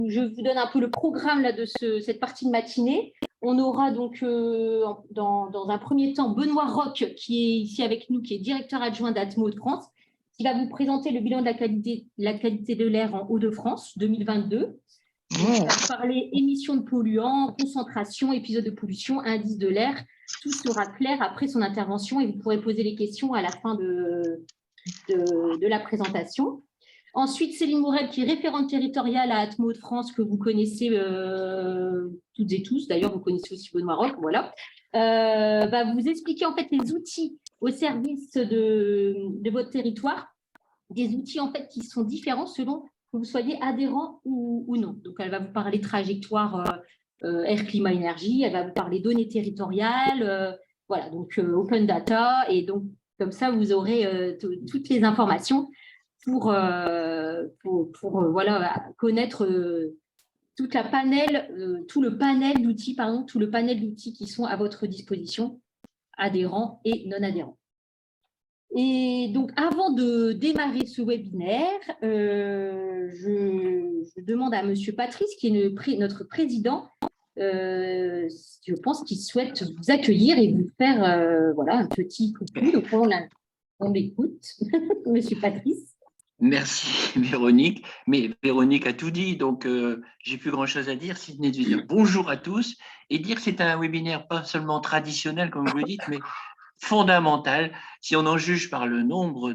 je vous donne un peu le programme là, de cette partie de matinée. On aura donc dans un premier temps Benoît Roch, qui est ici avec nous, qui est directeur adjoint d'Atmo de France, qui va vous présenter le bilan de la qualité de l'air en Hauts-de-France 2022. Il va vous parler émissions de polluants, concentration, épisodes de pollution, indice de l'air. Tout sera clair après son intervention et vous pourrez poser les questions à la fin de la présentation. Ensuite, Céline Morel, qui est référente territoriale à Atmo de France, que vous connaissez toutes et tous. D'ailleurs, vous connaissez aussi Benoît Roch, voilà. Va vous expliquer en fait les outils au service de votre territoire, des outils en fait qui sont différents selon que vous soyez adhérent ou non. Donc, elle va vous parler trajectoire air, climat, énergie. Elle va vous parler données territoriales. Voilà, donc open data. Et donc, comme ça, vous aurez toutes les informations pour voilà, connaître tout le panel d'outils qui sont à votre disposition, adhérents et non adhérents. Et donc, avant de démarrer ce webinaire, je demande à Monsieur Patrice, qui est notre président, je pense qu'il souhaite vous accueillir et vous faire voilà, un petit coucou. Donc, on l'écoute, Monsieur Patrice. Merci Véronique, mais Véronique a tout dit, donc j'ai plus grand chose à dire si ce n'est de dire bonjour à tous et dire que c'est un webinaire pas seulement traditionnel comme vous le dites, mais fondamental si on en juge par le nombre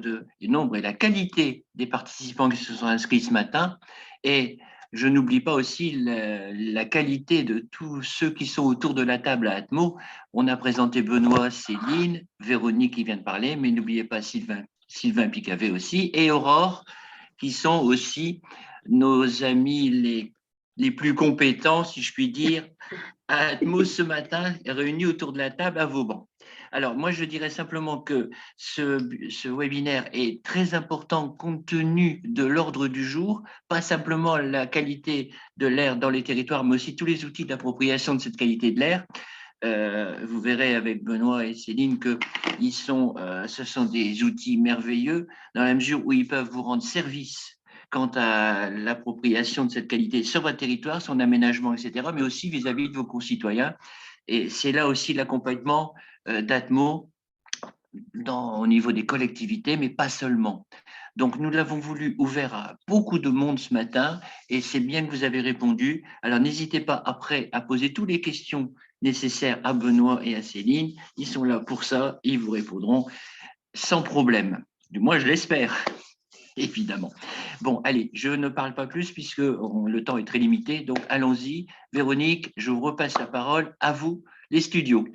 et la qualité des participants qui se sont inscrits ce matin. Et je n'oublie pas aussi la qualité de tous ceux qui sont autour de la table à Atmo. On a présenté Benoît, Céline, Véronique qui vient de parler, mais n'oubliez pas Sylvain Picavet aussi, et Aurore, qui sont aussi nos amis les plus compétents, si je puis dire, à Atmo ce matin, réunis autour de la table à Vauban. Alors, moi, je dirais simplement que ce webinaire est très important compte tenu de l'ordre du jour, pas simplement la qualité de l'air dans les territoires, mais aussi tous les outils d'appropriation de cette qualité de l'air. Vous verrez avec Benoît et Céline que ce sont des outils merveilleux dans la mesure où ils peuvent vous rendre service quant à l'appropriation de cette qualité sur votre territoire, son aménagement, etc., mais aussi vis-à-vis de vos concitoyens. Et c'est là aussi l'accompagnement d'Atmo au niveau des collectivités, mais pas seulement. Donc, nous l'avons voulu ouvert à beaucoup de monde ce matin et c'est bien que vous avez répondu. Alors, n'hésitez pas après à poser toutes les questions nécessaires à Benoît et à Céline. Ils sont là pour ça, ils vous répondront sans problème. Du moins, je l'espère, évidemment. Bon, allez, je ne parle pas plus puisque le temps est très limité. Donc, allons-y. Véronique, je vous repasse la parole à vous, les studios.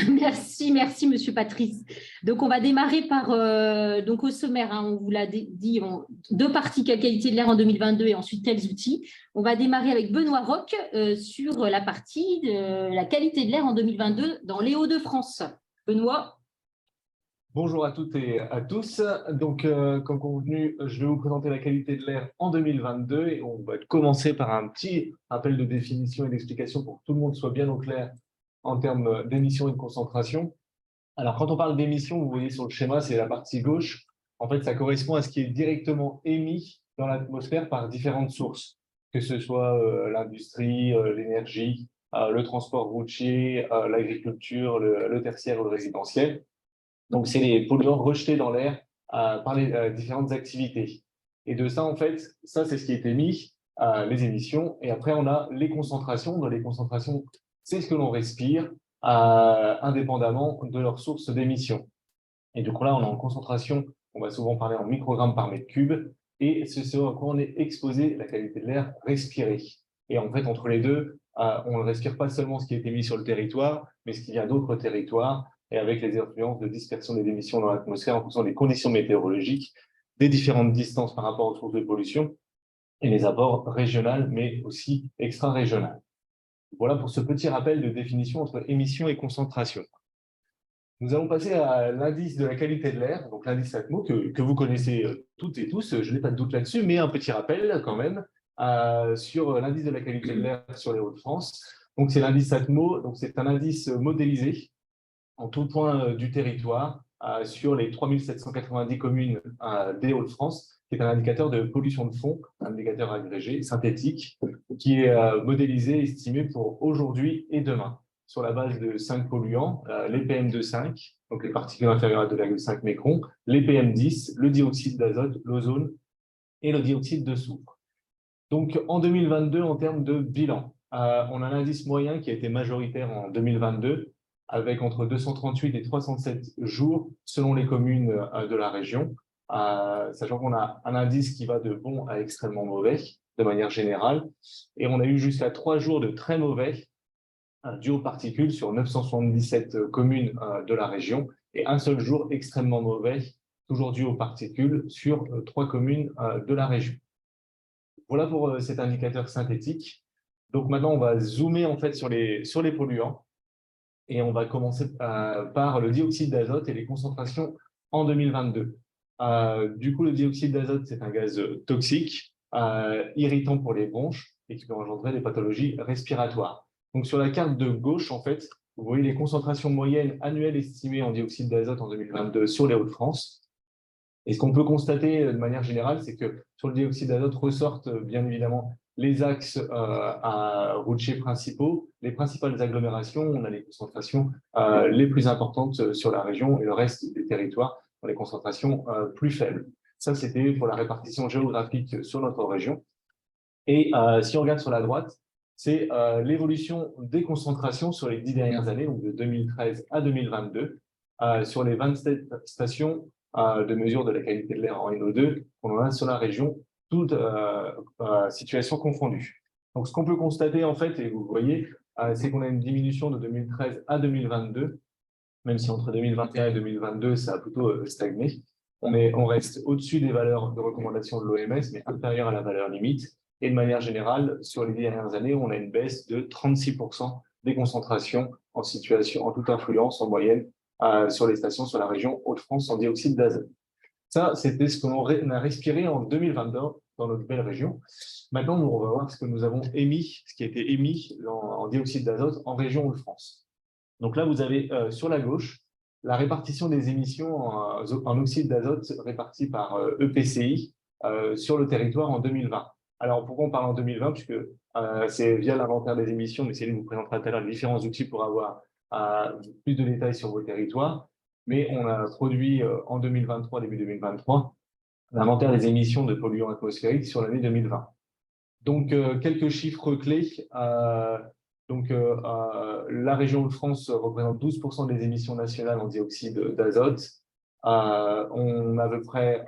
Merci, Monsieur Patrice. Donc, on va démarrer par, donc au sommaire, hein, on vous l'a dit, deux parties qualité de l'air en 2022 et ensuite tels outils. On va démarrer avec Benoît Roch sur la partie de la qualité de l'air en 2022 dans les Hauts-de-France. Benoît. Bonjour à toutes et à tous. Donc, comme convenu, je vais vous présenter la qualité de l'air en 2022 et on va commencer par un petit rappel de définition et d'explication pour que tout le monde soit bien au clair en termes d'émissions et de concentration. Alors, quand on parle d'émissions, vous voyez sur le schéma, c'est la partie gauche. En fait, ça correspond à ce qui est directement émis dans l'atmosphère par différentes sources, que ce soit l'industrie, l'énergie, le transport routier, l'agriculture, le tertiaire ou le résidentiel. Donc, c'est les polluants rejetés dans l'air par les différentes activités. Et de ça, en fait, ça, c'est ce qui est émis, les émissions. Et après, on a les concentrations. Dans les concentrations, c'est ce que l'on respire, indépendamment de leur source d'émission. Et du coup, là, on est en concentration. On va souvent parler en microgrammes par mètre cube. Et c'est ce à quoi on est exposé, la qualité de l'air respiré. Et en fait, entre les deux, on ne respire pas seulement ce qui est émis sur le territoire, mais ce qui vient d'autres territoires, et avec les influences de dispersion des émissions dans l'atmosphère en fonction des conditions météorologiques, des différentes distances par rapport aux sources de pollution, et les apports régionaux, mais aussi extra-régionaux. Voilà pour ce petit rappel de définition entre émission et concentration. Nous allons passer à l'indice de la qualité de l'air, donc l'indice Atmo, que vous connaissez toutes et tous, je n'ai pas de doute là-dessus, mais un petit rappel quand même sur l'indice de la qualité de l'air sur les Hauts-de-France. Donc c'est l'indice Atmo, donc c'est un indice modélisé en tout point du territoire, sur les 3790 communes des Hauts-de-France, qui est un indicateur de pollution de fond, un indicateur agrégé, synthétique, qui est modélisé, estimé pour aujourd'hui et demain, sur la base de 5 polluants, les PM2,5, donc les particules inférieures à 2,5 microns, les PM10, le dioxyde d'azote, l'ozone et le dioxyde de soufre. Donc, en 2022, en termes de bilan, on a l'indice moyen qui a été majoritaire en 2022, avec entre 238 et 307 jours selon les communes de la région, sachant qu'on a un indice qui va de bon à extrêmement mauvais, de manière générale, et on a eu jusqu'à 3 jours de très mauvais, dû aux particules sur 977 communes de la région, et un seul jour extrêmement mauvais, toujours dû aux particules, sur 3 communes de la région. Voilà pour cet indicateur synthétique. Donc maintenant, on va zoomer en fait sur les polluants et on va commencer par le dioxyde d'azote et les concentrations en 2022. Du coup, le dioxyde d'azote, c'est un gaz toxique, irritant pour les bronches et qui peut engendrer des pathologies respiratoires. Donc sur la carte de gauche, en fait, vous voyez les concentrations moyennes annuelles estimées en dioxyde d'azote en 2022 sur les Hauts-de-France. Et ce qu'on peut constater de manière générale, c'est que sur le dioxyde d'azote ressortent bien évidemment les axes routiers principaux, les principales agglomérations, on a les concentrations les plus importantes sur la région et le reste des territoires ont les concentrations plus faibles. Ça, c'était pour la répartition géographique sur notre région. Et si on regarde sur la droite, c'est l'évolution des concentrations sur les 10 dernières années, donc de 2013 à 2022, sur les 27 stations de mesure de la qualité de l'air en NO2 qu'on a sur la région, toutes situations confondues. Donc, ce qu'on peut constater, en fait, et vous voyez, c'est qu'on a une diminution de 2013 à 2022, même si entre 2021 et 2022, ça a plutôt stagné. On reste au-dessus des valeurs de recommandation de l'OMS, mais inférieur à la valeur limite. Et de manière générale, sur les dernières années, on a une baisse de 36% des concentrations en situation, en toute influence en moyenne, sur les stations sur la région Hauts-de-France en dioxyde d'azote. Ça, c'était ce qu'on a respiré en 2022 dans notre belle région. Maintenant, on va voir ce que nous avons émis, ce qui a été émis en dioxyde d'azote en région Hauts-de-France. Donc là, vous avez sur la gauche la répartition des émissions en oxyde d'azote réparties par EPCI sur le territoire en 2020. Alors, pourquoi on parle en 2020? Puisque c'est via l'inventaire des émissions, mais Céline vous présentera tout à l'heure les différents outils pour avoir plus de détails sur vos territoires. Mais on a produit en 2023, début 2023, l'inventaire des émissions de polluants atmosphériques sur l'année 2020. Donc, quelques chiffres clés. La région de France représente 12% des émissions nationales en dioxyde d'azote. On a à peu près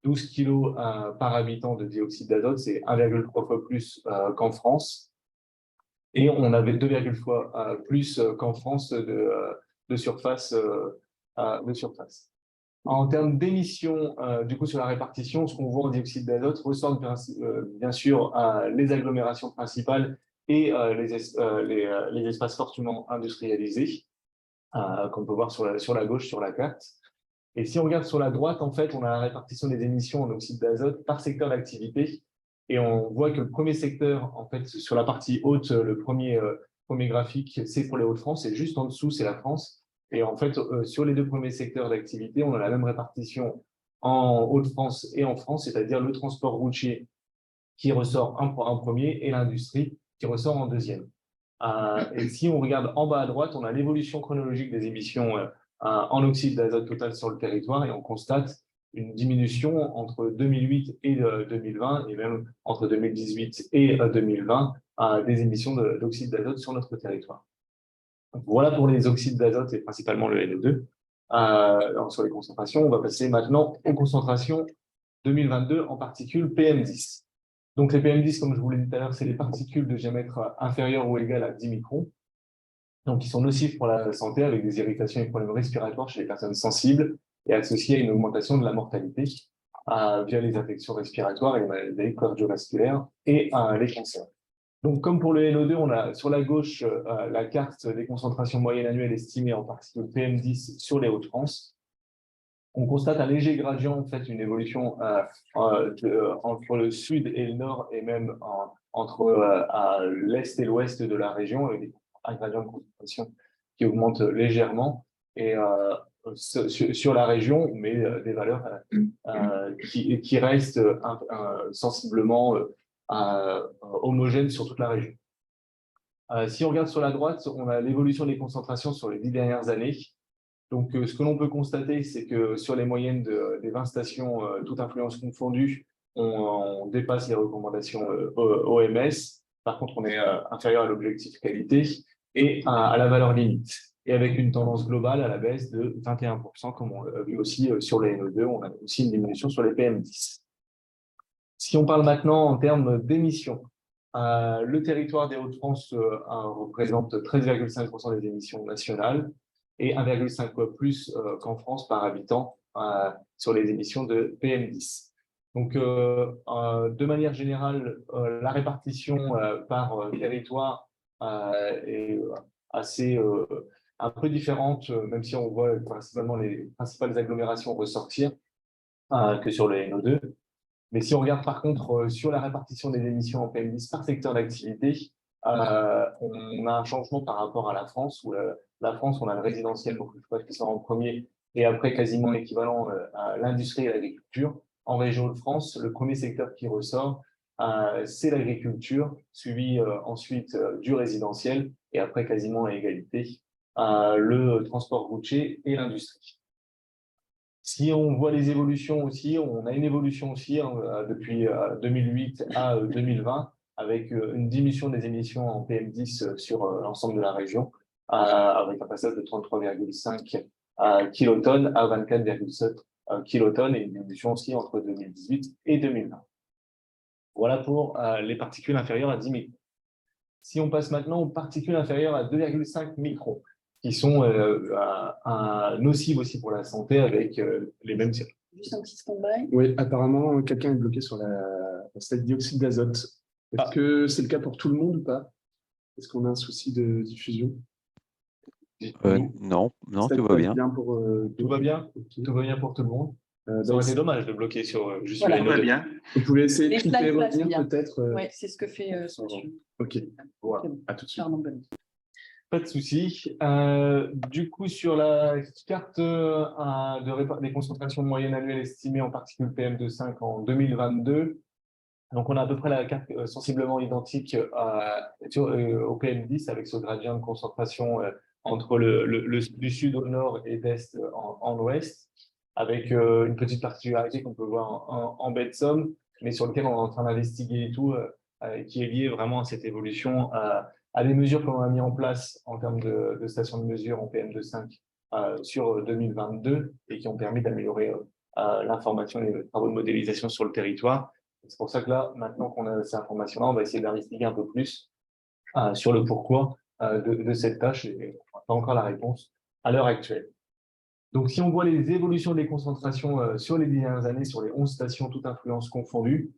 12 kilos par habitant de dioxyde d'azote, c'est 1,3 fois plus qu'en France. Et on avait 2,3 fois plus qu'en France de surface. En termes d'émissions, du coup, sur la répartition, ce qu'on voit en dioxyde d'azote ressortent bien sûr les agglomérations principales et les espaces fortement industrialisés, qu'on peut voir sur la gauche sur la carte. Et si on regarde sur la droite, en fait, on a la répartition des émissions en oxyde d'azote par secteur d'activité. Et on voit que le premier secteur, en fait, sur la partie haute, le premier graphique, c'est pour les Hauts-de-France, et juste en dessous, c'est la France. Et en fait, sur les deux premiers secteurs d'activité, on a la même répartition en Hauts-de-France et en France, c'est-à-dire le transport routier qui ressort en premier et l'industrie qui ressort en deuxième. Et si on regarde en bas à droite, on a l'évolution chronologique des émissions en oxyde d'azote total sur le territoire et on constate une diminution entre 2008 et 2020 et même entre 2018 et 2020 des émissions d'oxyde d'azote sur notre territoire. Voilà pour les oxydes d'azote et principalement le NO2. Sur les concentrations, on va passer maintenant aux concentrations 2022 en particules PM10. Donc les PM10, comme je vous l'ai dit tout à l'heure, c'est les particules de diamètre inférieur ou égal à 10 microns. Donc ils sont nocifs pour la santé avec des irritations et problèmes respiratoires chez les personnes sensibles et associés à une augmentation de la mortalité via les infections respiratoires et les maladies cardiovasculaires et les cancers. Donc, comme pour le NO2, on a sur la gauche la carte des concentrations moyennes annuelles estimées en particules PM10 sur les Hauts-de-France. On constate un léger gradient, en fait, une évolution entre le sud et le nord, et même entre l'est et l'ouest de la région, avec un gradient de concentration qui augmente légèrement. Et sur la région, mais des valeurs qui restent sensiblement homogènes sur toute la région. Si on regarde sur la droite, on a l'évolution des concentrations sur les 10 dernières années. Donc, ce que l'on peut constater, c'est que sur les moyennes des 20 stations, toutes influences confondues, on dépasse les recommandations OMS. Par contre, on est inférieur à l'objectif qualité et à la valeur limite. Et avec une tendance globale à la baisse de 21%, comme on l'a vu aussi sur les NO2, on a aussi une diminution sur les PM10. Si on parle maintenant en termes d'émissions, le territoire des Hauts-de-France représente 13,5% des émissions nationales et 1,5 fois plus qu'en France par habitant sur les émissions de PM10. Donc, de manière générale, la répartition par territoire est assez un peu différente, même si on voit principalement les principales agglomérations ressortir que sur le NO2. Mais si on regarde par contre sur la répartition des émissions en PM10 par secteur d'activité, on a un changement par rapport à la France, où la France, on a le résidentiel beaucoup plus qui sort en premier, et après quasiment équivalent à l'industrie et l'agriculture. En région de France, le premier secteur qui ressort, c'est l'agriculture, suivi ensuite du résidentiel, et après quasiment à égalité, le transport routier et l'industrie. Si on voit les évolutions aussi, on a une évolution aussi depuis 2008 à 2020, avec une diminution des émissions en PM10 sur l'ensemble de la région, avec un passage de 33,5 kilotonnes à 24,7 kilotonnes, et une diminution aussi entre 2018 et 2020. Voilà pour les particules inférieures à 10 microns. Si on passe maintenant aux particules inférieures à 2,5 microns, qui sont nocives aussi pour la santé avec les mêmes circuits. Juste un petit stand-by. Oui, apparemment, quelqu'un est bloqué sur la slide dioxyde d'azote. Est-ce que c'est le cas pour tout le monde ou pas? Est-ce qu'on a un souci de diffusion? Non, tout va bien. Tout va bien? Tout va bien pour tout le monde? Ça aurait été dommage de bloquer sur juste Voilà. les Tout va bien. Vous pouvez essayer de Les cliquer et slides passent revenir bien. peut-être. Oui, c'est ce que fait ce monsieur. Ok, voilà, C'est bon. à tout de suite. Pardon, bonne. Pas de souci. Du coup, sur la carte des concentrations moyennes annuelles estimées en particules PM2,5 en 2022, donc on a à peu près la carte sensiblement identique au PM10 avec ce gradient de concentration entre du sud au nord et d'est en ouest, avec une petite particularité qu'on peut voir en baie de Somme, mais sur lequel on est en train d'investiguer et tout, qui est lié vraiment à cette évolution, à des mesures qu'on a mis en place en termes de stations de mesure en PM2,5 sur 2022 et qui ont permis d'améliorer l'information et les travaux de modélisation sur le territoire. C'est pour ça que là, maintenant qu'on a ces informations-là, on va essayer d'investiguer un peu plus sur le pourquoi de cette tâche et on n'a pas encore la réponse à l'heure actuelle. Donc, si on voit les évolutions des concentrations sur les dernières années, sur les 11 stations, toutes influences confondues,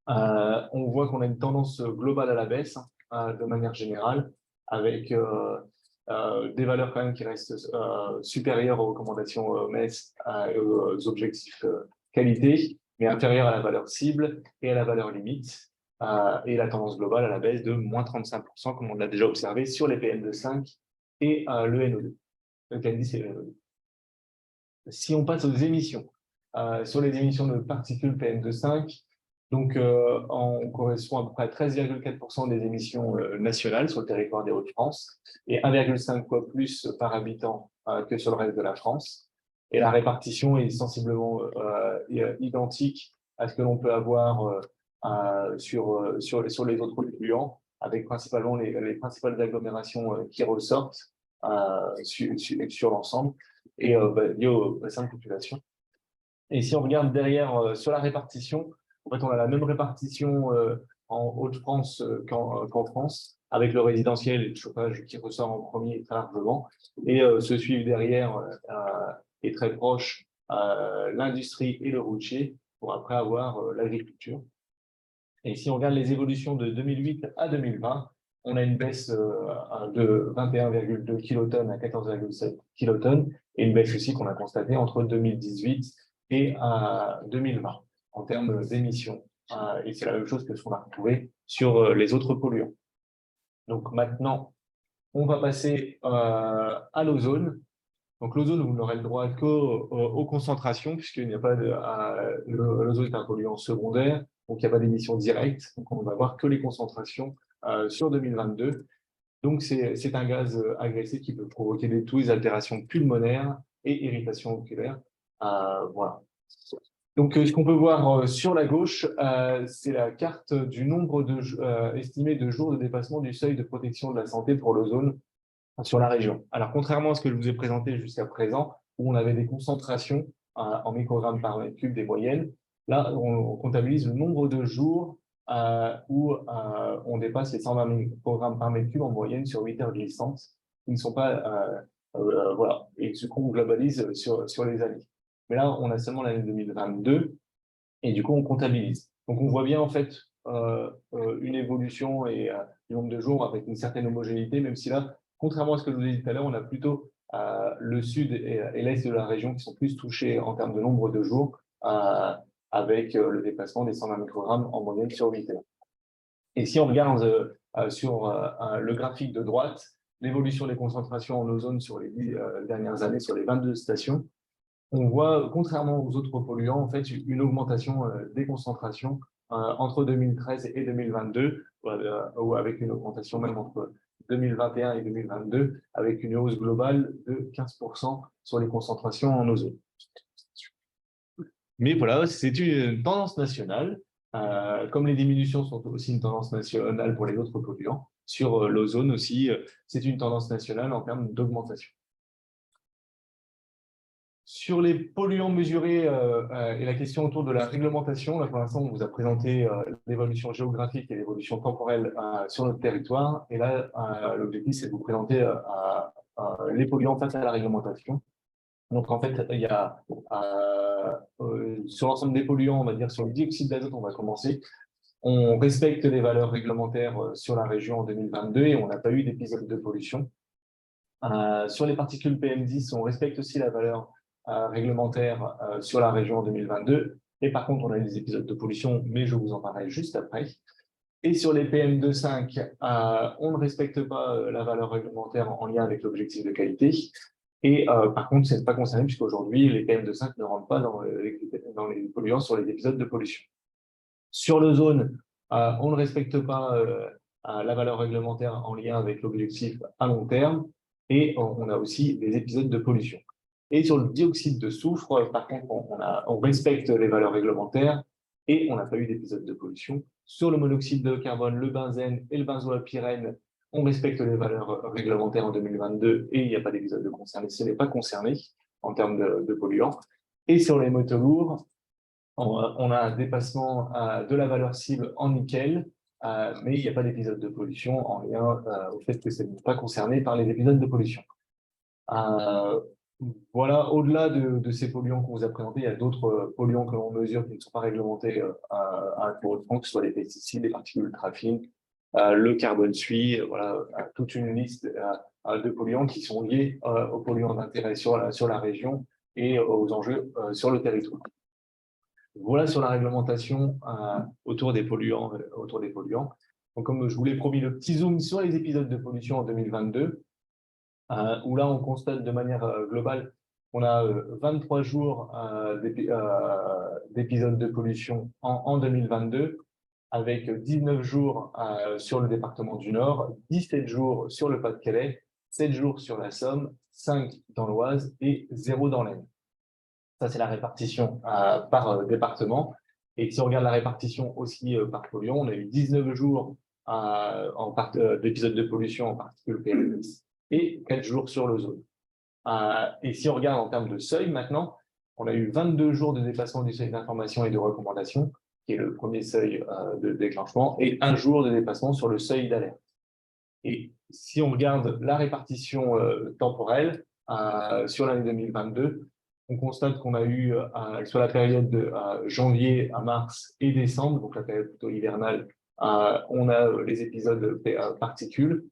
on voit qu'on a une tendance globale à la baisse de manière générale, avec des valeurs quand même qui restent supérieures aux recommandations OMS et aux objectifs qualité, mais inférieures à la valeur cible et à la valeur limite, et la tendance globale à la baisse de moins 35%, comme on l'a déjà observé sur les PM2,5 et le NO2, le PM10 et le NO2. Si on passe aux émissions, sur les émissions de particules PM2,5, donc, on correspond à peu près à 13,4% des émissions nationales sur le territoire des Hauts-de-France et 1,5 fois plus par habitant que sur le reste de la France. Et la répartition est sensiblement identique à ce que l'on peut avoir sur les autres polluants, avec principalement les principales agglomérations qui ressortent sur l'ensemble et liées au bassin de population. Et si on regarde derrière sur la répartition, en fait, on a la même répartition en Hauts-de-France qu'en France, avec le résidentiel et le chauffage qui ressort en premier très largement, et se suivent derrière et très proche l'industrie et le routier, pour après avoir l'agriculture. Et si on regarde les évolutions de 2008 à 2020, on a une baisse de 21,2 kilotonnes à 14,7 kilotonnes, et une baisse aussi qu'on a constatée entre 2018 et 2020. En termes d'émissions. Et c'est la même chose que ce qu'on a retrouvé sur les autres polluants. Donc maintenant, on va passer à l'ozone. Donc, l'ozone, vous n'aurez le droit qu'aux concentrations, puisqu'il n'y a pas l'ozone est un polluant secondaire, donc il n'y a pas d'émission directe. Donc, on ne va voir que les concentrations sur 2022. Donc, c'est un gaz agressé qui peut provoquer des toux, des altérations pulmonaires et irritations oculaires. Voilà. Donc, ce qu'on peut voir sur la gauche, c'est la carte du nombre estimé de jours de dépassement du seuil de protection de la santé pour l'ozone sur la région. Alors, contrairement à ce que je vous ai présenté jusqu'à présent, où on avait des concentrations en microgrammes par mètre cube des moyennes, là, on comptabilise le nombre de jours où on dépasse les 120 microgrammes par mètre cube en moyenne sur 8 heures glissantes, qui ne sont pas, voilà, et ce qu'on globalise sur les années. Mais là, on a seulement l'année 2022, et du coup, on comptabilise. Donc, on voit bien, en fait, une évolution et du nombre de jours avec une certaine homogénéité, même si là, contrairement à ce que je vous ai dit tout à l'heure, on a plutôt le sud et l'est de la région qui sont plus touchés en termes de nombre de jours, avec le dépassement des 120 microgrammes en moyenne sur 8 heures. Et si on regarde sur le graphique de droite, l'évolution des concentrations en ozone sur les 10 dernières années, sur les 22 stations, on voit, contrairement aux autres polluants, en fait, une augmentation des concentrations entre 2013 et 2022, ou avec une augmentation même entre 2021 et 2022, avec une hausse globale de 15% sur les concentrations en ozone. Mais voilà, c'est une tendance nationale, comme les diminutions sont aussi une tendance nationale pour les autres polluants, sur l'ozone aussi, c'est une tendance nationale en termes d'augmentation. Sur les polluants mesurés et la question autour de la réglementation, là pour l'instant on vous a présenté l'évolution géographique et l'évolution temporelle sur notre territoire. Et là, l'objectif c'est de vous présenter les polluants face à la réglementation. Donc en fait, il y a sur l'ensemble des polluants, on va dire sur le dioxyde d'azote, on va commencer. On respecte les valeurs réglementaires sur la région en 2022 et on n'a pas eu d'épisode de pollution. Sur les particules PM10, on respecte aussi la valeur réglementaire sur la région en 2022. Et par contre, on a eu des épisodes de pollution, mais je vous en parlerai juste après. Et sur les PM2,5, on ne respecte pas la valeur réglementaire en lien avec l'objectif de qualité. Et par contre, ce n'est pas concerné puisqu'aujourd'hui, les PM2,5 ne rentrent pas dans les polluants sur les épisodes de pollution. Sur l'ozone, on ne respecte pas la valeur réglementaire en lien avec l'objectif à long terme. Et on a aussi des épisodes de pollution. Et sur le dioxyde de soufre, par contre, on respecte les valeurs réglementaires et on n'a pas eu d'épisode de pollution. Sur le monoxyde de carbone, le benzène et le benzoapyrène, on respecte les valeurs réglementaires en 2022 et il n'y a pas d'épisode de concerné. Ce n'est pas concerné en termes de polluants. Et sur les métaux lourds, on a un dépassement de la valeur cible en nickel, mais il n'y a pas d'épisode de pollution en lien au fait que ce n'est pas concerné par les épisodes de pollution. Voilà, au-delà de ces polluants qu'on vous a présentés, il y a d'autres polluants que l'on mesure qui ne sont pas réglementés pour autant, que ce soit les pesticides, les particules ultrafines, le carbone suie, voilà, toute une liste de polluants qui sont liés aux polluants d'intérêt sur la région et aux enjeux sur le territoire. Voilà sur la réglementation autour des polluants. Donc, comme je vous l'ai promis, le petit zoom sur les épisodes de pollution en 2022, où là, on constate de manière globale qu'on a 23 jours d'épisodes de pollution en 2022, avec 19 jours sur le département du Nord, 17 jours sur le Pas-de-Calais, 7 jours sur la Somme, 5 dans l'Oise et 0 dans l'Aisne. Ça, c'est la répartition par département. Et si on regarde la répartition aussi par polluant, on a eu 19 jours d'épisodes de pollution en particules PM10 et 4 jours sur l'ozone. Et si on regarde en termes de seuil maintenant, on a eu 22 jours de dépassement du seuil d'information et de recommandation, qui est le premier seuil de déclenchement, et 1 jour de dépassement sur le seuil d'alerte. Et si on regarde la répartition temporelle sur l'année 2022, on constate qu'on a eu, sur la période de janvier à mars et décembre, donc la période plutôt hivernale, on a les épisodes particules,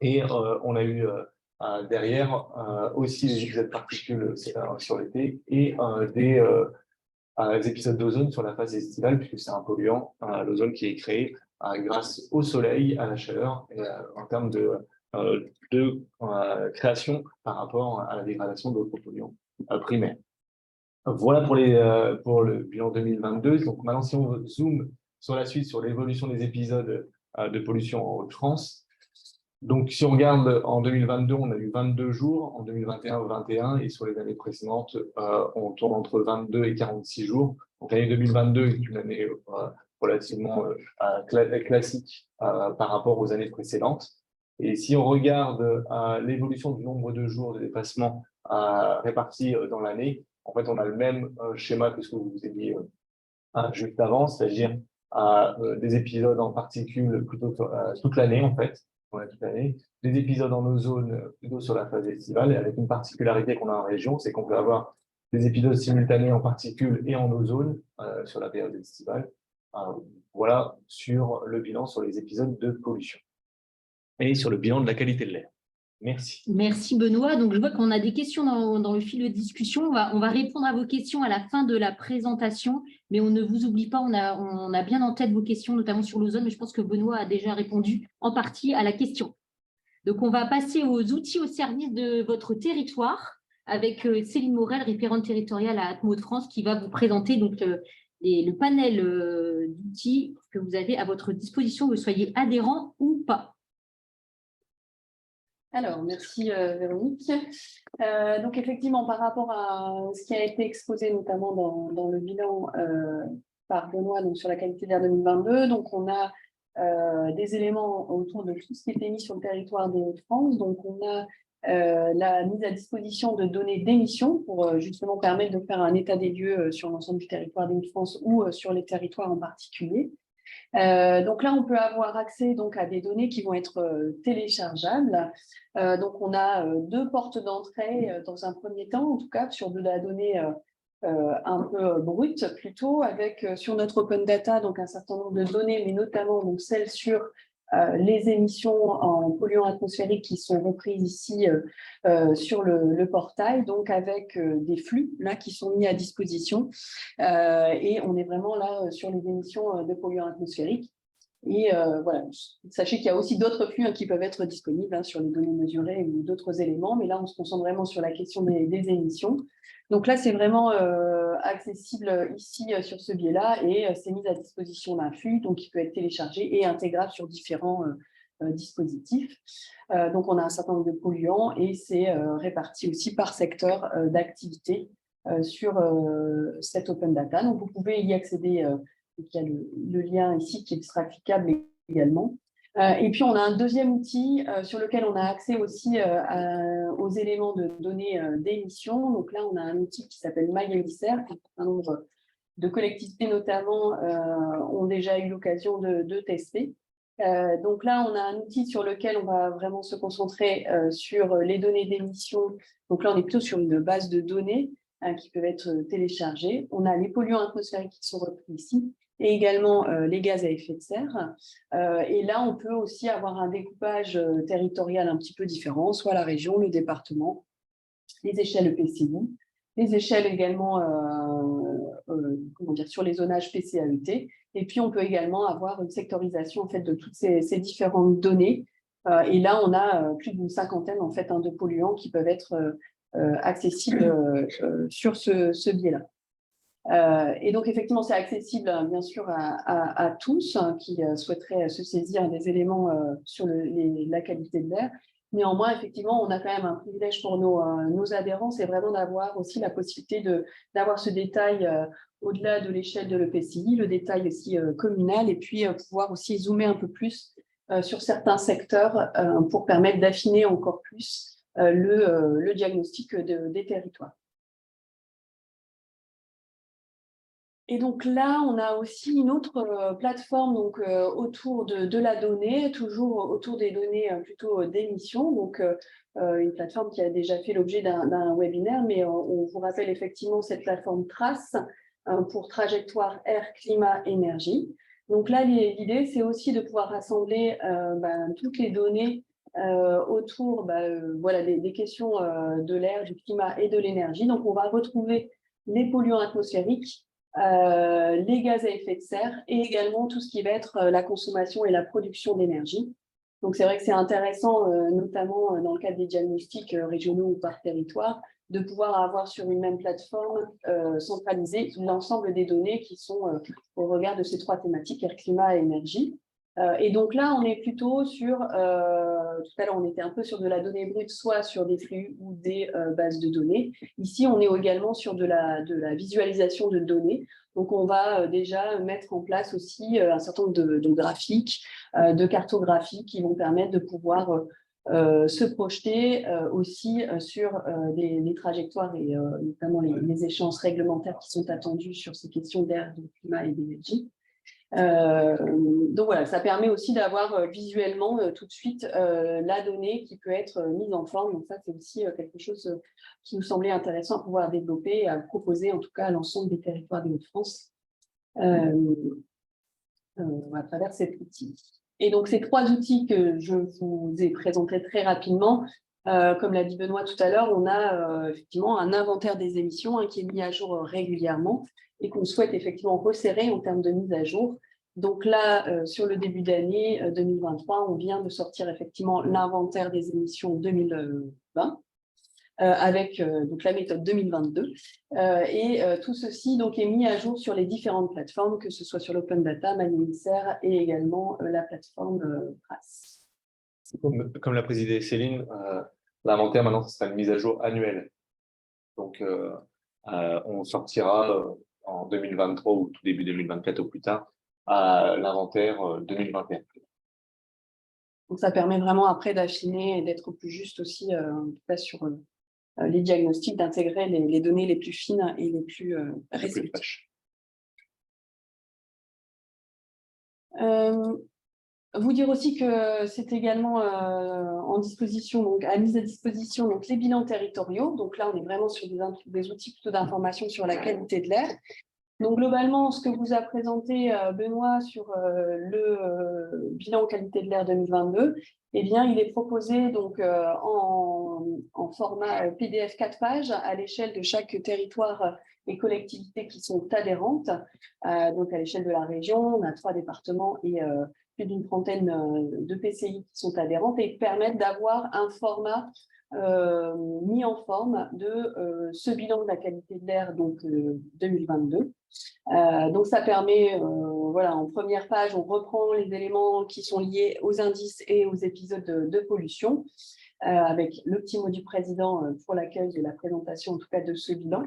et on a eu derrière aussi les épisodes particules sur l'été et des épisodes d'ozone sur la phase estivale, puisque c'est un polluant, l'ozone qui est créé grâce au soleil, à la chaleur, et en termes de création par rapport à la dégradation d'autres polluants primaires. Voilà pour le bilan 2022. Donc maintenant, si on zoome sur la suite, sur l'évolution des épisodes de pollution en Haute-France. Donc, si on regarde en 2022, on a eu 22 jours, en 2021, 21, et sur les années précédentes, on tourne entre 22 et 46 jours. Donc, l'année 2022 est une année relativement classique par rapport aux années précédentes. Et si on regarde l'évolution du nombre de jours de dépassement répartis dans l'année, en fait, on a le même schéma que ce que vous avez dit juste avant, c'est-à-dire des épisodes en particules plutôt toute l'année, en fait. Toute l'année. Des épisodes en ozone plutôt sur la phase estivale, et avec une particularité qu'on a en région, c'est qu'on peut avoir des épisodes simultanés en particules et en ozone sur la période estivale. Voilà sur le bilan sur les épisodes de pollution et sur le bilan de la qualité de l'air. Merci. Merci Benoît. Donc je vois qu'on a des questions dans le fil de discussion. On va répondre à vos questions à la fin de la présentation, mais on ne vous oublie pas, on a bien en tête vos questions, notamment sur l'ozone, mais je pense que Benoît a déjà répondu en partie à la question. Donc on va passer aux outils au service de votre territoire avec Céline Morel, référente territoriale à Atmo de France, qui va vous présenter donc le panel d'outils que vous avez à votre disposition, que vous soyez adhérent ou pas. Alors, merci Véronique. Donc, effectivement, par rapport à ce qui a été exposé notamment dans le bilan par Benoît donc, sur la qualité de l'air 2022, donc on a des éléments autour de tout ce qui était mis sur le territoire des Hauts-de-France. Donc, on a la mise à disposition de données d'émissions pour justement permettre de faire un état des lieux sur l'ensemble du territoire des Hauts-de-France ou sur les territoires en particulier. Donc là, on peut avoir accès donc, à des données qui vont être téléchargeables. Donc, on a deux portes d'entrée dans un premier temps, en tout cas, sur de la donnée un peu brute plutôt, avec sur notre open data donc un certain nombre de données, mais notamment donc, celles sur les émissions en polluants atmosphériques qui sont reprises ici sur le portail, donc avec des flux là qui sont mis à disposition. Et on est vraiment là sur les émissions de polluants atmosphériques. Et voilà, sachez qu'il y a aussi d'autres flux qui peuvent être disponibles sur les données mesurées ou d'autres éléments, mais là, on se concentre vraiment sur la question des émissions. Donc là, c'est vraiment accessible ici sur ce biais-là et c'est mis à disposition d'un flux, donc qui peut être téléchargé et intégrable sur différents dispositifs. Donc, on a un certain nombre de polluants et c'est réparti aussi par secteur d'activité sur cette open data. Donc, vous pouvez y accéder. Donc, il y a le lien ici qui est extractable également. Et puis, on a un deuxième outil sur lequel on a accès aussi aux éléments de données d'émission. Donc là, on a un outil qui s'appelle MyEmissaire, qui un nombre de collectivités notamment ont déjà eu l'occasion de tester. Donc là, on a un outil sur lequel on va vraiment se concentrer sur les données d'émission. Donc là, on est plutôt sur une base de données qui peuvent être téléchargées. On a les polluants atmosphériques qui sont repris ici et également les gaz à effet de serre. Et là, on peut aussi avoir un découpage territorial un petit peu différent, soit la région, le département, les échelles EPCI, les échelles également sur les zonages PCAET. Et puis, on peut également avoir une sectorisation en fait, de toutes ces différentes données. Et là, on a plus d'une cinquantaine en fait, de polluants qui peuvent être accessibles sur ce biais-là. Et donc, effectivement, c'est accessible, bien sûr, à tous qui souhaiteraient se saisir des éléments sur la qualité de l'air. Néanmoins, effectivement, on a quand même un privilège pour nos adhérents, c'est vraiment d'avoir aussi la possibilité d'avoir ce détail au-delà de l'échelle de l'EPCI, le détail aussi communal, et puis pouvoir aussi zoomer un peu plus sur certains secteurs pour permettre d'affiner encore plus le diagnostic des territoires. Et donc là, on a aussi une autre plateforme donc, autour de la donnée, toujours autour des données plutôt d'émission. Donc, une plateforme qui a déjà fait l'objet d'un webinaire, mais on vous rappelle effectivement cette plateforme TRACE pour trajectoire air, climat, énergie. Donc là, l'idée, c'est aussi de pouvoir rassembler toutes les données autour voilà, des questions de l'air, du climat et de l'énergie. Donc, on va retrouver les polluants atmosphériques, les gaz à effet de serre et également tout ce qui va être la consommation et la production d'énergie. Donc, c'est vrai que c'est intéressant, notamment dans le cadre des diagnostics régionaux ou par territoire, de pouvoir avoir sur une même plateforme centralisée l'ensemble des données qui sont au regard de ces trois thématiques, air, climat et énergie. Et donc là, on est plutôt sur, tout à l'heure, on était un peu sur de la donnée brute, soit sur des flux ou des bases de données. Ici, on est également sur de la visualisation de données. Donc, on va déjà mettre en place aussi un certain nombre de graphiques, de cartographies qui vont permettre de pouvoir se projeter aussi sur les trajectoires et notamment les échéances réglementaires qui sont attendues sur ces questions d'air, de climat et d'énergie. Donc voilà, ça permet aussi d'avoir visuellement tout de suite la donnée qui peut être mise en forme. Donc ça, c'est aussi quelque chose qui nous semblait intéressant à pouvoir développer et à proposer en tout cas à l'ensemble des territoires des Hauts-de-France à travers cet outil. Et donc ces trois outils que je vous ai présentés très rapidement, comme l'a dit Benoît tout à l'heure, on a effectivement un inventaire des émissions qui est mis à jour régulièrement et qu'on souhaite effectivement resserrer en termes de mise à jour. Donc là, sur le début d'année 2023, on vient de sortir effectivement l'inventaire des émissions 2020 avec donc la méthode 2022. Tout ceci donc, est mis à jour sur les différentes plateformes, que ce soit sur l'Open Data, Manimisère et également la plateforme PRAS. Comme l'a présidé Céline, l'inventaire maintenant, ce sera une mise à jour annuelle. Donc, on sortira en 2023 ou tout début 2024 au plus tard à l'inventaire 2021. Donc, ça permet vraiment après d'affiner et d'être plus juste aussi, en tout cas sur les diagnostics, d'intégrer les données les plus fines et les plus restrictives. Vous dire aussi que c'est également en disposition, donc à mise à disposition, donc les bilans territoriaux. Donc là, on est vraiment sur des outils plutôt d'information sur la qualité de l'air. Donc globalement, ce que vous a présenté Benoît sur le bilan qualité de l'air 2022, eh bien, il est proposé donc en format PDF 4 pages à l'échelle de chaque territoire et collectivités qui sont adhérentes. Donc à l'échelle de la région, on a 3 départements et plus d'une trentaine de PCI qui sont adhérentes et permettent d'avoir un format mis en forme de ce bilan de la qualité de l'air 2022. Donc ça permet, voilà, en première page, on reprend les éléments qui sont liés aux indices et aux épisodes de pollution, avec le petit mot du président pour l'accueil et la présentation en tout cas de ce bilan.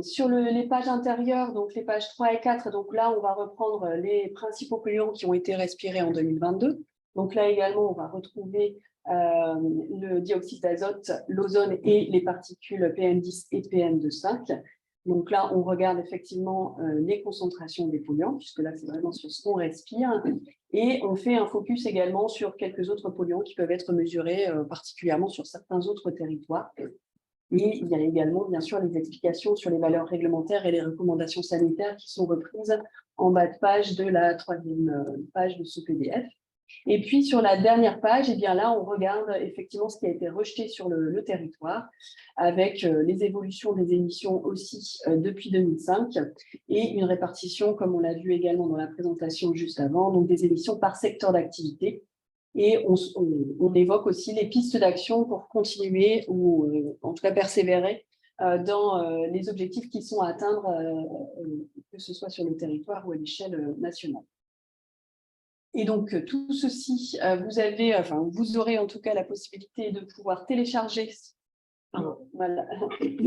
Sur les pages intérieures, donc les pages 3 et 4, donc là on va reprendre les principaux polluants qui ont été respirés en 2022. Donc là également on va retrouver le dioxyde d'azote, l'ozone et les particules PM10 et PM2,5. Donc là on regarde effectivement les concentrations des polluants, puisque là c'est vraiment sur ce qu'on respire, et on fait un focus également sur quelques autres polluants qui peuvent être mesurés particulièrement sur certains autres territoires. Et il y a également, bien sûr, les explications sur les valeurs réglementaires et les recommandations sanitaires qui sont reprises en bas de page de la 3e page de ce PDF. Et puis, sur la dernière page, eh bien là, on regarde effectivement ce qui a été rejeté sur le territoire, avec les évolutions des émissions aussi depuis 2005 et une répartition, comme on l'a vu également dans la présentation juste avant, donc des émissions par secteur d'activité. Et on évoque aussi les pistes d'action pour continuer ou en tout cas persévérer dans les objectifs qui sont à atteindre, que ce soit sur le territoire ou à l'échelle nationale. Et donc, tout ceci, vous aurez en tout cas la possibilité de pouvoir télécharger. Voilà.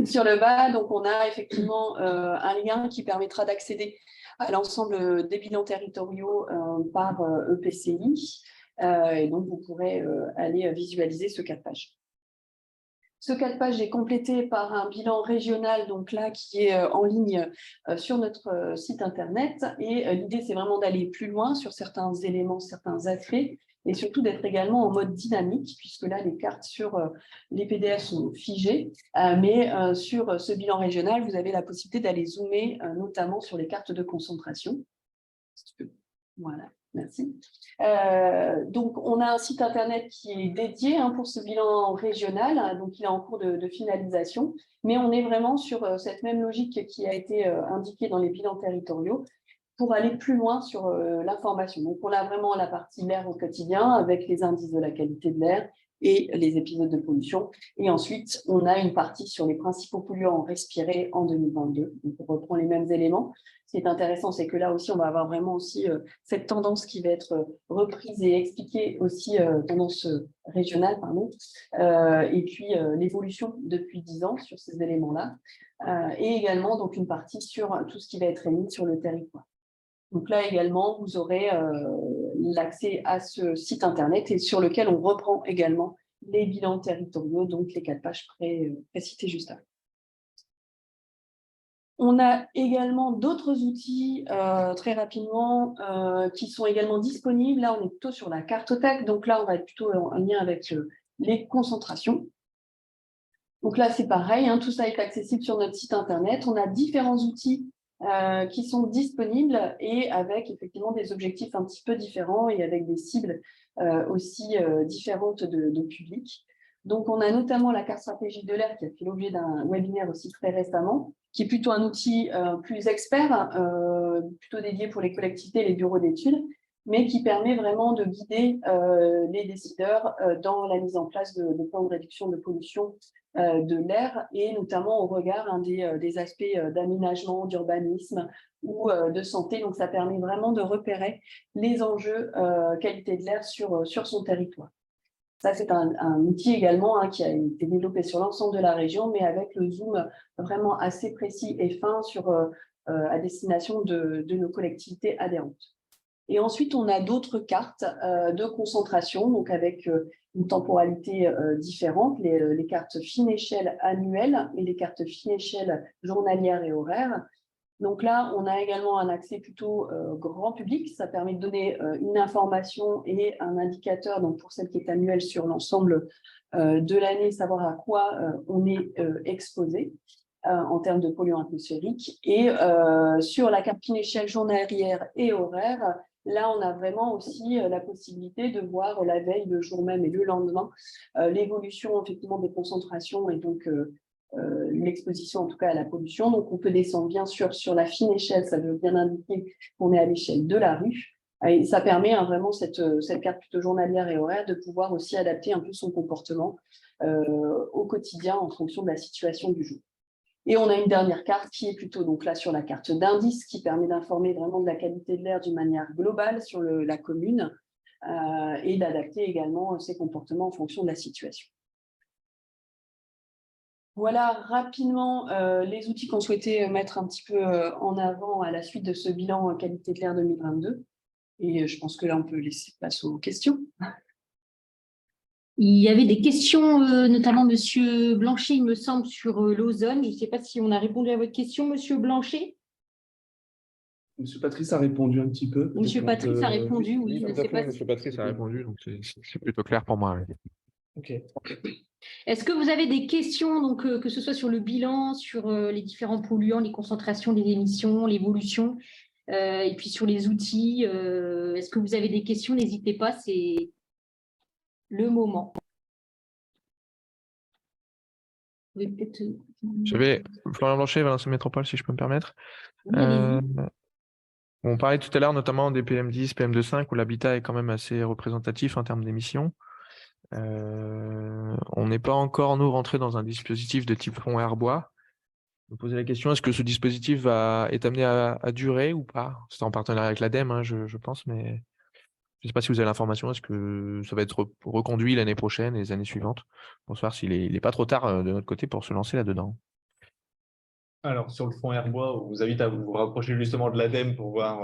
Sur le bas, donc on a effectivement un lien qui permettra d'accéder à l'ensemble des bilans territoriaux par EPCI. Et donc, vous pourrez aller visualiser ce 4 pages. Ce 4 pages est complété par un bilan régional, donc là, qui est en ligne sur notre site Internet. Et l'idée, c'est vraiment d'aller plus loin sur certains éléments, certains aspects, et surtout d'être également en mode dynamique, puisque là, les cartes sur les PDF sont figées. Mais sur ce bilan régional, vous avez la possibilité d'aller zoomer, notamment sur les cartes de concentration. Voilà. Merci. Donc, on a un site internet qui est dédié pour ce bilan régional, donc il est en cours de finalisation, mais on est vraiment sur cette même logique qui a été indiquée dans les bilans territoriaux pour aller plus loin sur l'information. Donc, on a vraiment la partie l'air au quotidien avec les indices de la qualité de l'air et les épisodes de pollution. Et ensuite, on a une partie sur les principaux polluants respirés en 2022. Donc, on reprend les mêmes éléments. Ce qui est intéressant, c'est que là aussi, on va avoir vraiment aussi cette tendance qui va être reprise et expliquée aussi, tendance régionale, pardon, et puis l'évolution depuis 10 ans sur ces éléments-là, et également donc une partie sur tout ce qui va être émis sur le territoire. Donc là également, vous aurez l'accès à ce site internet et sur lequel on reprend également les bilans territoriaux, donc les 4 pages précités juste avant. On a également d'autres outils très rapidement qui sont également disponibles. Là, on est plutôt sur la cartothèque. Donc là, on va être plutôt en lien avec les concentrations. Donc là, c'est pareil, hein, tout ça est accessible sur notre site internet. On a différents outils qui sont disponibles et avec effectivement des objectifs un petit peu différents et avec des cibles aussi différentes de public. Donc, on a notamment la carte stratégique de l'air qui a fait l'objet d'un webinaire aussi très récemment, qui est plutôt un outil plus expert, plutôt dédié pour les collectivités et les bureaux d'études, mais qui permet vraiment de guider les décideurs dans la mise en place de plans de réduction de pollution de l'air et notamment au regard des aspects d'aménagement, d'urbanisme ou de santé. Donc, ça permet vraiment de repérer les enjeux qualité de l'air sur son territoire. Ça, c'est un outil également qui a été développé sur l'ensemble de la région, mais avec le zoom vraiment assez précis et fin à destination de nos collectivités adhérentes. Et ensuite, on a d'autres cartes de concentration, donc avec une temporalité différente, les cartes fine échelle annuelles et les cartes fine échelle journalières et horaires. Donc là, on a également un accès plutôt grand public. Ça permet de donner une information et un indicateur, donc pour celle qui est annuelle sur l'ensemble de l'année, savoir à quoi on est exposé en termes de polluants atmosphériques. Et sur la carte fine échelle journalière et horaire, là, on a vraiment aussi la possibilité de voir la veille, le jour même et le lendemain, l'évolution effectivement des concentrations et donc l'exposition en tout cas à la pollution. Donc, on peut descendre bien sûr sur la fine échelle, ça veut bien indiquer qu'on est à l'échelle de la rue. Et ça permet vraiment cette carte plutôt journalière et horaire de pouvoir aussi adapter un peu son comportement au quotidien en fonction de la situation du jour. Et on a une dernière carte qui est plutôt donc là sur la carte d'indice qui permet d'informer vraiment de la qualité de l'air d'une manière globale sur la commune et d'adapter également ses comportements en fonction de la situation. Voilà rapidement les outils qu'on souhaitait mettre un petit peu en avant à la suite de ce bilan qualité de l'air 2022. Et je pense que là, on peut laisser place aux questions. Il y avait des questions, notamment Monsieur Blanchet, il me semble, sur l'ozone. Je ne sais pas si on a répondu à votre question, Monsieur Blanchet. Monsieur Patrice a répondu un petit peu. Monsieur Patrice a répondu, oui. Je ne sais pas Monsieur Patrice a répondu, donc c'est plutôt clair pour moi. Oui. Ok. Est-ce que vous avez des questions, donc, que ce soit sur le bilan, sur les différents polluants, les concentrations des émissions, l'évolution, et puis sur les outils, est-ce que vous avez des questions? N'hésitez pas, c'est le moment. J'avais Florian Blanchet, Valence Métropole, si je peux me permettre. Oui, allez-y. On parlait tout à l'heure notamment des PM10, PM2.5, où l'habitat est quand même assez représentatif en termes d'émissions. On n'est pas encore, nous, rentré dans un dispositif de type fonds Airbois. Je me posais la question, est-ce que ce dispositif est amené à durer ou pas? C'est en partenariat avec l'ADEME, hein, je pense, mais je ne sais pas si vous avez l'information. Est-ce que ça va être reconduit l'année prochaine et les années suivantes pour savoir s'il n'est pas trop tard de notre côté pour se lancer là-dedans? Alors, sur le fonds Airbois, on vous invite à vous rapprocher justement de l'ADEME pour voir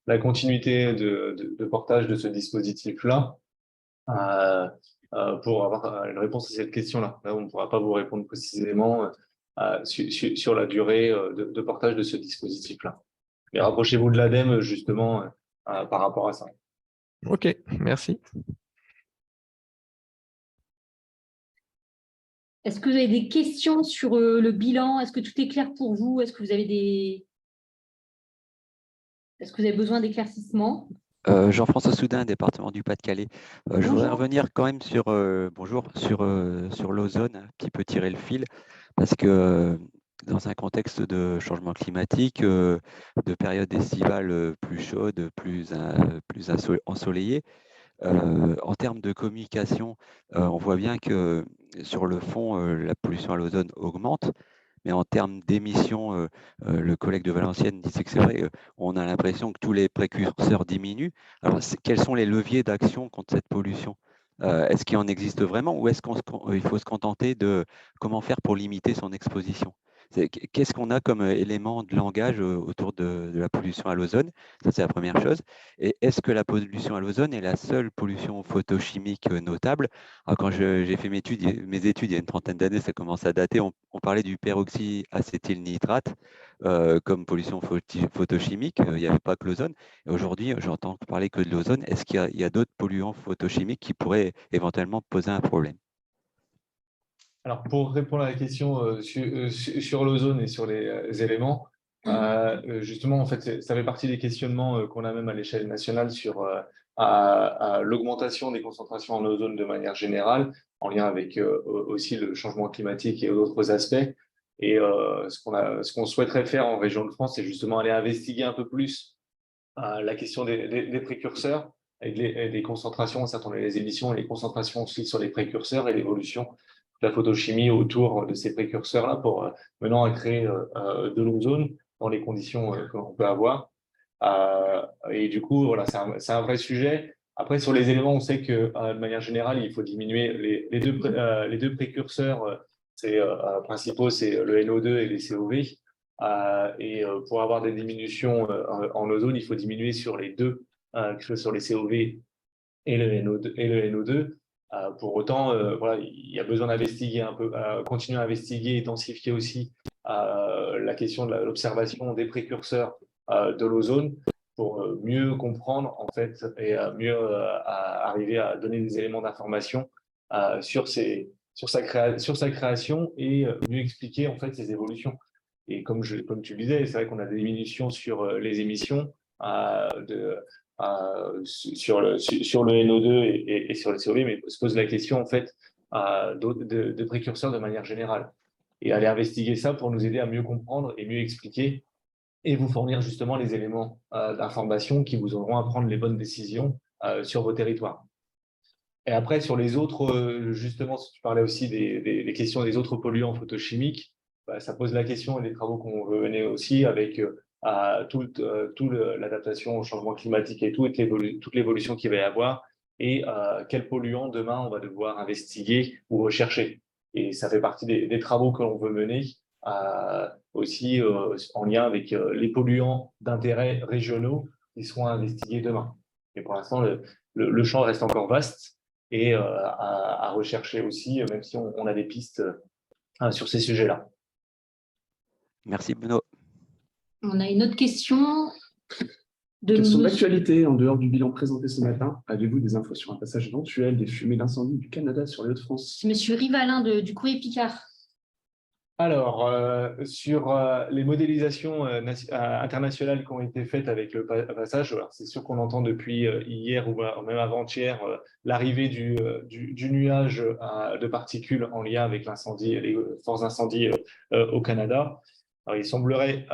la continuité de portage de ce dispositif-là. Pour avoir une réponse à cette question-là. Là, on ne pourra pas vous répondre précisément sur la durée de portage de ce dispositif-là. Mais rapprochez-vous de l'ADEME justement par rapport à ça. Ok, merci. Est-ce que vous avez des questions sur le bilan? Est-ce que tout est clair pour vous? Est-ce que vous avez besoin d'éclaircissements? Jean-François Soudin, département du Pas-de-Calais. Je voudrais revenir quand même sur l'ozone qui peut tirer le fil, parce que dans un contexte de changement climatique, de période estivale plus chaude, plus ensoleillée. En termes de communication, on voit bien que sur le fond, la pollution à l'ozone augmente, mais en termes d'émissions, le collègue de Valenciennes disait que c'est vrai, on a l'impression que tous les précurseurs diminuent. Alors, quels sont les leviers d'action contre cette pollution? Est-ce qu'il en existe vraiment ou est-ce qu'il faut se contenter de comment faire pour limiter son exposition? Qu'est-ce qu'on a comme élément de langage autour de la pollution à l'ozone? Ça, c'est la première chose. Et est-ce que la pollution à l'ozone est la seule pollution photochimique notable? Alors, quand j'ai fait mes études il y a une trentaine d'années, ça commence à dater, on parlait du peroxyacétylnitrate comme pollution photochimique. Il n'y avait pas que l'ozone. Et aujourd'hui, j'entends parler que de l'ozone. Est-ce qu'il y a d'autres polluants photochimiques qui pourraient éventuellement poser un problème? Alors, pour répondre à la question sur l'ozone et sur les éléments, justement, en fait, ça fait partie des questionnements qu'on a même à l'échelle nationale sur à l'augmentation des concentrations en ozone de manière générale, en lien avec aussi le changement climatique et d'autres aspects. Et ce qu'on souhaiterait faire en région de France, c'est justement aller investiguer un peu plus la question des précurseurs et des concentrations, certes on a les émissions et les concentrations aussi sur les précurseurs et l'évolution de la photochimie autour de ces précurseurs-là pour maintenant à créer de l'ozone dans les conditions qu'on peut avoir. Et du coup, voilà, c'est un vrai sujet. Après, sur les éléments, on sait que de manière générale, il faut diminuer les deux précurseurs principaux, c'est le NO2 et les COV. Pour avoir des diminutions en ozone, il faut diminuer sur les deux, que ce soit sur les COV et le NO2. Pour autant, voilà, il y a besoin d'investiguer un peu, continuer à investiguer, intensifier aussi la question de l'observation des précurseurs de l'ozone pour mieux comprendre en fait et mieux arriver à donner des éléments d'information sur sa création et mieux expliquer en fait ses évolutions. Et comme tu le disais, c'est vrai qu'on a des diminutions sur les émissions sur le NO2 et sur le CO2, mais se pose la question en fait de précurseurs de manière générale. Et aller investiguer ça pour nous aider à mieux comprendre et mieux expliquer et vous fournir justement les éléments d'information qui vous aideront à prendre les bonnes décisions sur vos territoires. Et après, sur les autres, justement, si tu parlais aussi des questions des autres polluants photochimiques, bah, ça pose la question et les travaux qu'on veut mener aussi avec toute l'adaptation au changement climatique et toute l'évolution qu'il va y avoir et quels polluants demain on va devoir investiguer ou rechercher. Et ça fait partie des travaux que l'on veut mener aussi en lien avec les polluants d'intérêt régionaux qui seront investigués demain. Mais pour l'instant, le champ reste encore vaste et à rechercher aussi, même si on a des pistes sur ces sujets-là. Merci Benoît. On a une autre question. Quelles sont l'actualité en dehors du bilan présenté ce matin? Avez-vous des infos sur un passage éventuel des fumées d'incendie du Canada sur les Hauts-de-France? C'est Monsieur Rivalin du Courrier Picard. Alors, sur les modélisations internationales qui ont été faites avec le passage, c'est sûr qu'on entend depuis hier ou même avant-hier l'arrivée du nuage de particules en lien avec l'incendie, les forts incendies au Canada. Alors, il semblerait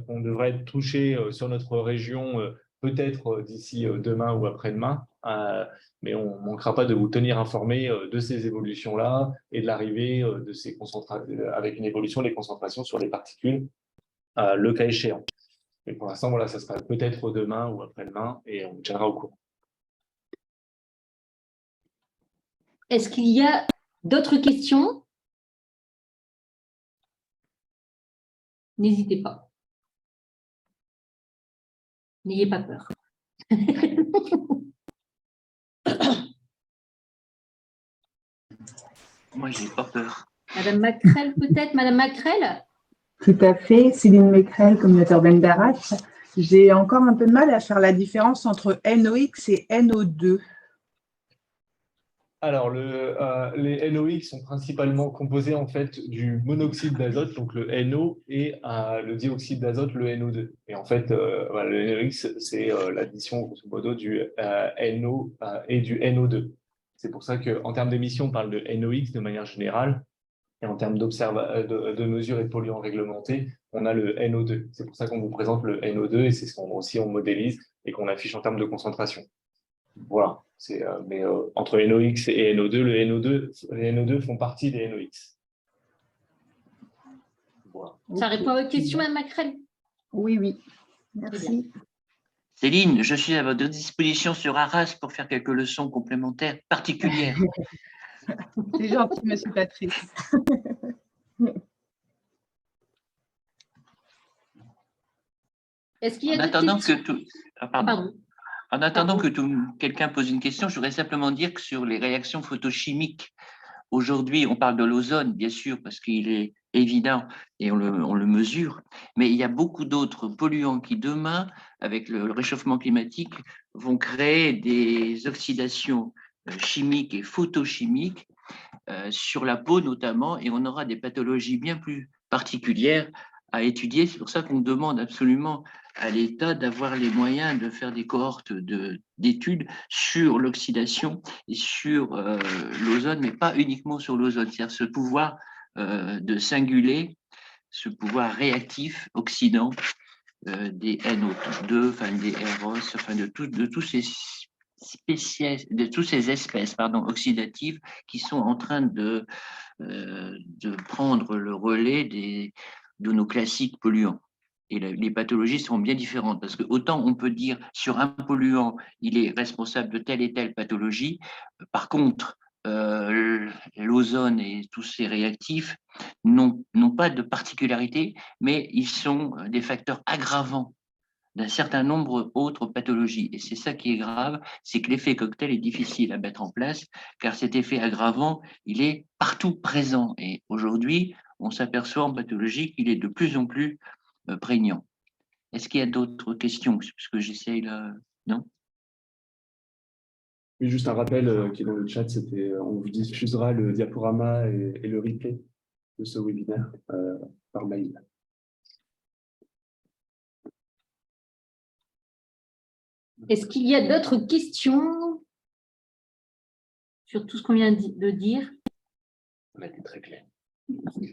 qu'on devrait être touché sur notre région peut-être d'ici demain ou après-demain, mais on ne manquera pas de vous tenir informé de ces évolutions-là et de l'arrivée de ces concentrations, avec une évolution des concentrations sur les particules, le cas échéant. Mais pour l'instant, voilà, ça sera peut-être demain ou après-demain et on tiendra au courant. Est-ce qu'il y a d'autres questions? N'hésitez pas. N'ayez pas peur. Moi, je n'ai pas peur. Madame Macrel, peut-être? Madame Macrel? Tout à fait, Céline Mécrel, communautaire urbaine d'Arras. J'ai encore un peu de mal à faire la différence entre NOx et NO2. Alors, les NOx sont principalement composés en fait du monoxyde d'azote, donc le NO, et le dioxyde d'azote, le NO2. Et en fait, voilà, le NOx, c'est l'addition grosso modo du NO et du NO2. C'est pour ça qu'en termes d'émissions, on parle de NOx de manière générale. Et en termes de mesures et de polluants réglementés, on a le NO2. C'est pour ça qu'on vous présente le NO2 et c'est ce qu'on aussi on modélise et qu'on affiche en termes de concentration. Voilà. Mais entre NOx et NO2, les NO2 font partie des NOx. Voilà. Ça répond à votre question, Mme Macrel? Oui, oui. Merci. Céline, je suis à votre disposition sur Arras pour faire quelques leçons complémentaires particulières. C'est gentil, monsieur Patrice. Est-ce qu'il y a En d'autres attendant questions? que tout... Ah, Ah, pardon. pardon. En attendant que quelqu'un pose une question, je voudrais simplement dire que sur les réactions photochimiques, aujourd'hui, on parle de l'ozone, bien sûr, parce qu'il est évident et on le mesure, mais il y a beaucoup d'autres polluants qui, demain, avec le réchauffement climatique, vont créer des oxydations chimiques et photochimiques sur la peau notamment, et on aura des pathologies bien plus particulières à étudier. C'est pour ça qu'on demande absolument à l'État d'avoir les moyens de faire des cohortes d'études sur l'oxydation et sur l'ozone, mais pas uniquement sur l'ozone, c'est-à-dire ce pouvoir de singuler, ce pouvoir réactif oxydant des NO2, enfin des ROS, enfin de toutes ces espèces oxydatives qui sont en train de prendre le relais de nos classiques polluants. Et les pathologies sont bien différentes parce que autant on peut dire sur un polluant, il est responsable de telle et telle pathologie. Par contre, l'ozone et tous ces réactifs n'ont pas de particularité, mais ils sont des facteurs aggravants d'un certain nombre d'autres pathologies. Et c'est ça qui est grave, c'est que l'effet cocktail est difficile à mettre en place, car cet effet aggravant, il est partout présent. Et aujourd'hui, on s'aperçoit en pathologie qu'il est de plus en plus prégnant. Est-ce qu'il y a d'autres questions? Ce que j'essaye là, non? Oui, juste un rappel qui est dans le chat, on vous diffusera le diaporama et le replay de ce webinaire par mail. Est-ce qu'il y a d'autres questions sur tout ce qu'on vient de dire? On a été très clair.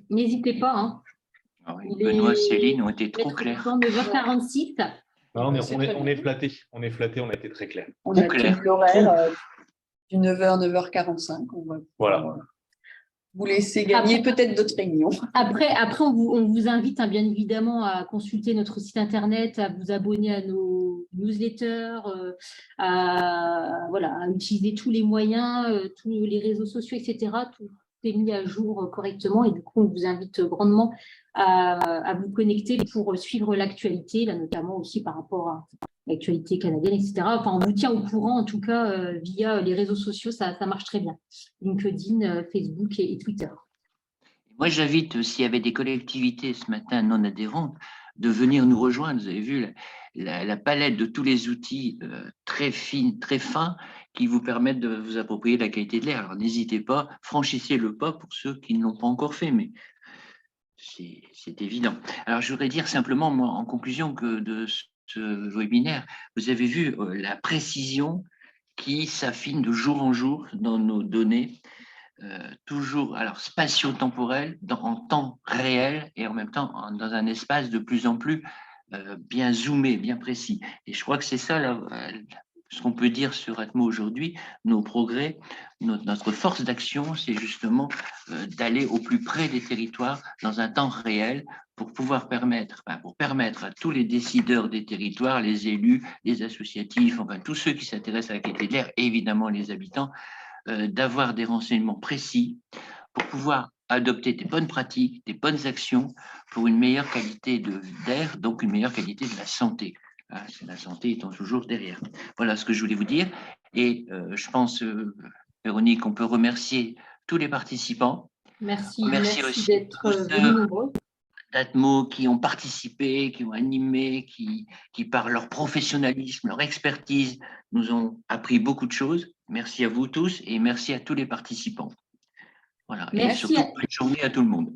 N'hésitez pas. Hein. Ah oui, Benoît et Céline ont été trop clairs. 9h46. Non, on est flattés. On est flattés, on a été très clair. On a clair. tenu l'horaire du 9h, 9h45. On va Voilà. vous laisser gagner peut-être d'autres réunions. Après on vous invite hein, bien évidemment à consulter notre site internet, à vous abonner à nos newsletters, à utiliser tous les moyens, tous les réseaux sociaux, etc. Tout est mis à jour correctement et du coup, on vous invite grandement à vous connecter pour suivre l'actualité, là notamment aussi par rapport à l'actualité canadienne, etc. Enfin, on vous tient au courant, en tout cas, via les réseaux sociaux, ça marche très bien. LinkedIn, Facebook et Twitter. Moi, j'invite, s'il y avait des collectivités ce matin non adhérentes, de venir nous rejoindre. Vous avez vu la palette de tous les outils très fines, très fins, qui vous permettent de vous approprier la qualité de l'air. Alors, n'hésitez pas, franchissez le pas pour ceux qui ne l'ont pas encore fait, mais c'est évident. Alors, je voudrais dire simplement, moi, en conclusion que de ce webinaire, vous avez vu la précision qui s'affine de jour en jour dans nos données, toujours alors spatio-temporel, en temps réel et en même temps dans un espace de plus en plus bien zoomé, bien précis. Et je crois que c'est ça ce qu'on peut dire sur Atmo aujourd'hui, nos progrès, notre force d'action, c'est justement d'aller au plus près des territoires dans un temps réel pour pouvoir permettre à tous les décideurs des territoires, les élus, les associatifs, enfin tous ceux qui s'intéressent à la qualité de l'air, et évidemment les habitants, d'avoir des renseignements précis pour pouvoir adopter des bonnes pratiques, des bonnes actions pour une meilleure qualité d'air, donc une meilleure qualité de la santé. La santé étant toujours derrière. Voilà ce que je voulais vous dire. Et je pense, Véronique, on peut remercier tous les participants. Merci aussi d'être venus nombreux. d'Atmo qui ont participé, qui ont animé, qui par leur professionnalisme, leur expertise, nous ont appris beaucoup de choses. Merci à vous tous et merci à tous les participants. Voilà. Et surtout, bonne journée à tout le monde.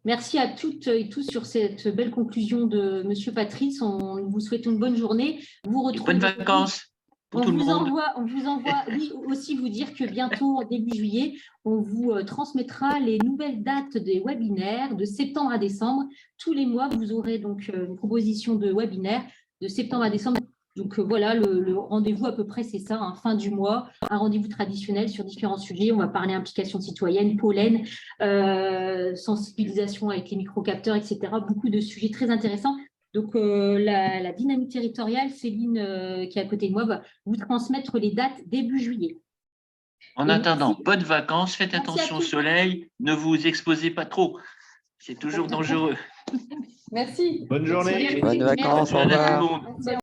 Merci à toutes et tous sur cette belle conclusion de Monsieur Patrice. On vous souhaite une bonne journée. Vous retrouvez bonnes vacances. pour tout le monde. On vous envoie, oui, aussi vous dire que bientôt, début juillet, on vous transmettra les nouvelles dates des webinaires de septembre à décembre. Tous les mois, vous aurez donc une proposition de webinaire de septembre à décembre. Donc voilà, le rendez-vous à peu près, c'est ça, hein, fin du mois, un rendez-vous traditionnel sur différents sujets. On va parler implication citoyenne, pollen, sensibilisation avec les microcapteurs, etc. Beaucoup de sujets très intéressants. Donc, la dynamique territoriale, Céline, qui est à côté de moi, va vous transmettre les dates début juillet. En attendant, bonnes vacances, faites attention au soleil, ne vous exposez pas trop. C'est toujours dangereux. Merci. Bonne journée. Bonnes vacances, au Bonne journée à revoir. tout le monde.